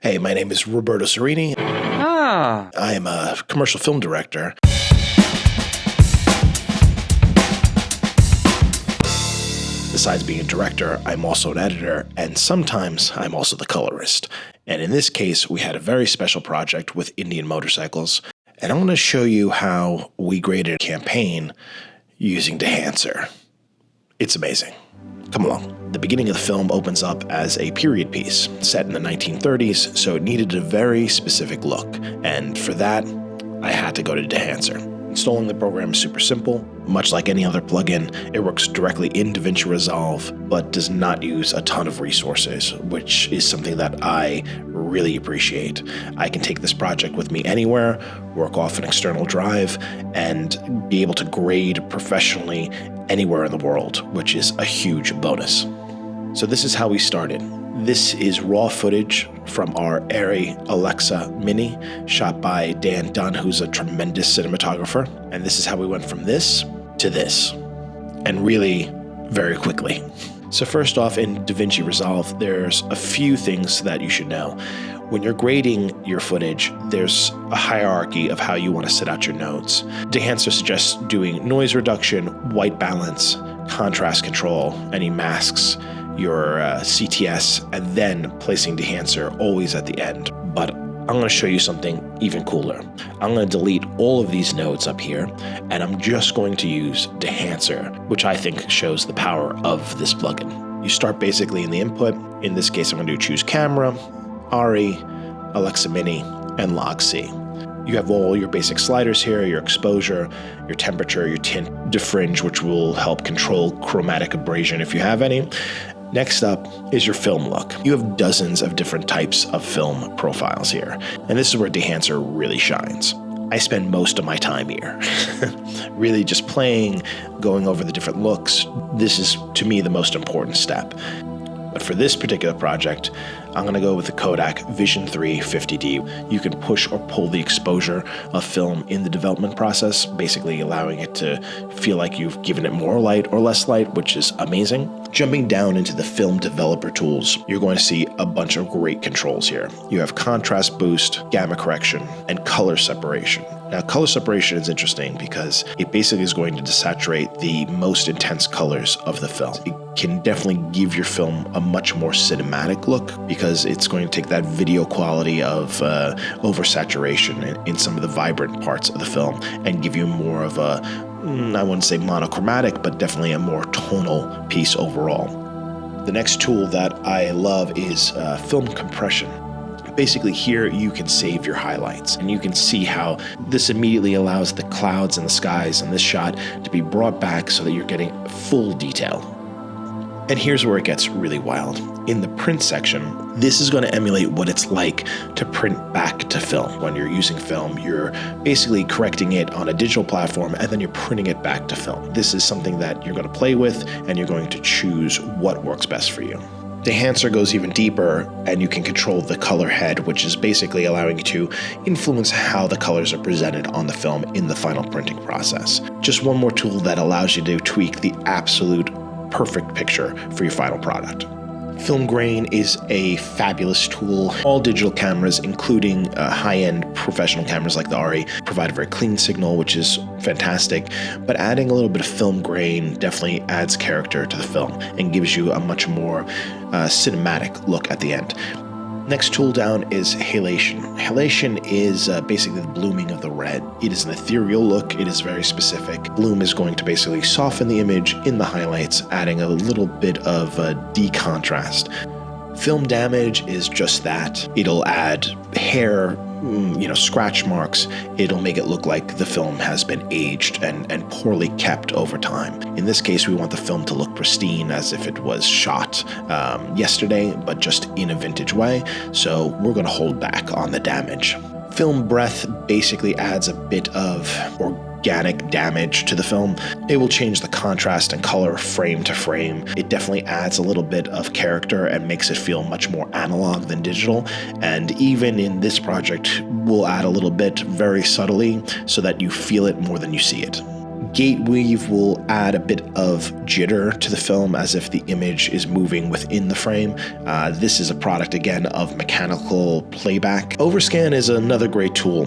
Hey, my name is Roberto Serrini. I am a commercial film director. Besides being a director, I'm also an editor, and sometimes I'm also the colorist. And in this case, we had a very special project with Indian Motorcycles, and I'm going to show you how we graded a campaign using Dehancer. It's amazing. Come along. The beginning of the film opens up as a period piece set in the 1930s, so it needed a very specific look. And for that, I had to go to Dehancer. Installing the program is super simple. Much like any other plugin, it works directly in DaVinci Resolve, but does not use a ton of resources, which is something that I really appreciate. I can take this project with me anywhere, work off an external drive, and be able to grade professionally anywhere in the world, which is a huge bonus. So this is how we started. This is raw footage from our Arri Alexa Mini, shot by Dan Dunn, who's a tremendous cinematographer. And this is how we went from this to this, and really very quickly. So first off, in DaVinci Resolve, there's a few things that you should know. When you're grading your footage, there's a hierarchy of how you want to set out your nodes. Dehancer suggests doing noise reduction, white balance, contrast control, any masks, your CTS, and then placing Dehancer always at the end. But I'm going to show you something even cooler. I'm going to delete all of these nodes up here, and I'm just going to use Dehancer, which I think shows the power of this plugin. You start basically in the input. In this case, I'm going to choose Camera, Arri, Alexa Mini, and Log C. You have all your basic sliders here, your exposure, your temperature, your tint, defringe, which will help control chromatic abrasion if you have any. Next up is your film look. You have dozens of different types of film profiles here, and this is where Dehancer really shines. I spend most of my time here, really just playing, going over the different looks. This is, to me, the most important step. But for this particular project, I'm going to go with the Kodak Vision 3 50D. You can push or pull the exposure of film in the development process, basically allowing it to feel like you've given it more light or less light, which is amazing. Jumping down into the film developer tools, you're going to see a bunch of great controls here. You have contrast boost, gamma correction, and color separation. Now, color separation is interesting because it basically is going to desaturate the most intense colors of the film. It can definitely give your film a much more cinematic look because it's going to take that video quality of oversaturation in some of the vibrant parts of the film and give you more of a, I wouldn't say monochromatic, but definitely a more tonal piece overall. The next tool that I love is film compression. Basically here you can save your highlights, and you can see how this immediately allows the clouds and the skies in this shot to be brought back so that you're getting full detail. And here's where it gets really wild. In the print section, this is going to emulate what it's like to print back to film. When you're using film, you're basically correcting it on a digital platform and then you're printing it back to film. This is something that you're going to play with, and you're going to choose what works best for you. Dehancer goes even deeper, and you can control the color head, which is basically allowing you to influence how the colors are presented on the film in the final printing process. Just one more tool that allows you to tweak the absolute perfect picture for your final product. Film grain is a fabulous tool. All digital cameras, including high-end professional cameras like the Arri, provide a very clean signal, which is fantastic. But adding a little bit of film grain definitely adds character to the film and gives you a much more cinematic look at the end. Next tool down is halation. Halation is basically the blooming of the red. It is an ethereal look. It is very specific. Bloom is going to basically soften the image in the highlights, adding a little bit of decontrast. Film damage is just that. It'll add hair, scratch marks. It'll make it look like the film has been aged and poorly kept over time. In this case, we want the film to look pristine as if it was shot yesterday, but just in a vintage way. So we're going to hold back on the damage. Film breath basically adds a bit of organic damage to the film. It will change the contrast and color frame to frame. It definitely adds a little bit of character and makes it feel much more analog than digital. And even in this project, we'll add a little bit very subtly so that you feel it more than you see it. Gate weave will add a bit of jitter to the film as if the image is moving within the frame. This is a product, again, of mechanical playback. Overscan is another great tool.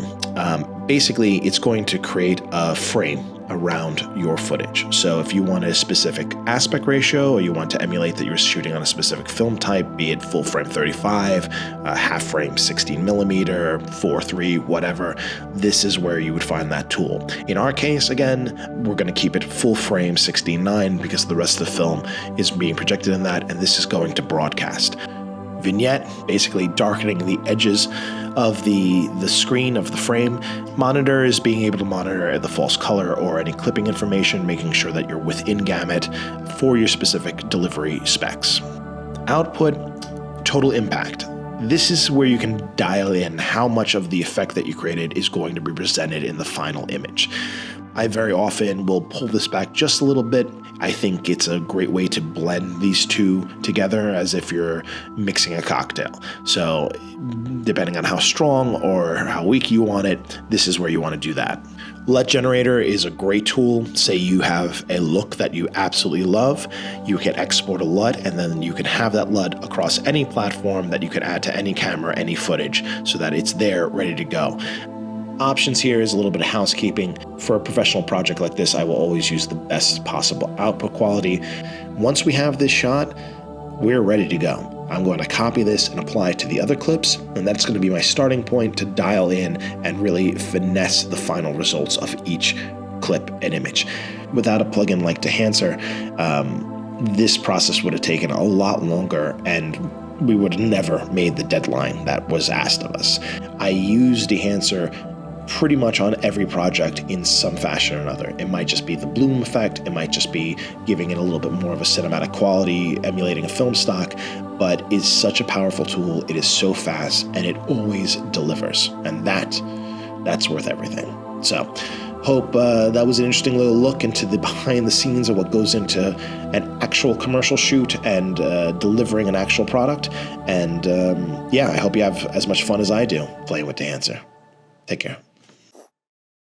Basically, it's going to create a frame around your footage. So if you want a specific aspect ratio, or you want to emulate that you're shooting on a specific film type, be it full frame 35, half frame 16 millimeter, 4:3, whatever, this is where you would find that tool. In our case, again, we're going to keep it full frame 16:9 because the rest of the film is being projected in that, and this is going to broadcast. Vignette, basically darkening the edges of the screen of the frame. Monitor is being able to monitor the false color or any clipping information, making sure that you're within gamut for your specific delivery specs. Output, total impact. This is where you can dial in how much of the effect that you created is going to be presented in the final image. I very often will pull this back just a little bit. I think it's a great way to blend these two together as if you're mixing a cocktail. So depending on how strong or how weak you want it, this is where you want to do that. LUT generator is a great tool. Say you have a look that you absolutely love, you can export a LUT, and then you can have that LUT across any platform that you can add to any camera, any footage, so that it's there ready to go. Options here is a little bit of housekeeping. For a professional project like this, I will always use the best possible output quality. Once we have this shot, we're ready to go. I'm going to copy this and apply it to the other clips, and that's going to be my starting point to dial in and really finesse the final results of each clip and image. Without a plugin like Dehancer, this process would have taken a lot longer, and we would have never made the deadline that was asked of us. I use Dehancer pretty much on every project in some fashion or another. It might just be the bloom effect, it might just be giving it a little bit more of a cinematic quality, emulating a film stock, but it's such a powerful tool, it is so fast, and it always delivers, and that's worth everything. So, hope that was an interesting little look into the behind the scenes of what goes into an actual commercial shoot and delivering an actual product, and yeah, I hope you have as much fun as I do playing with Dehancer. Take care.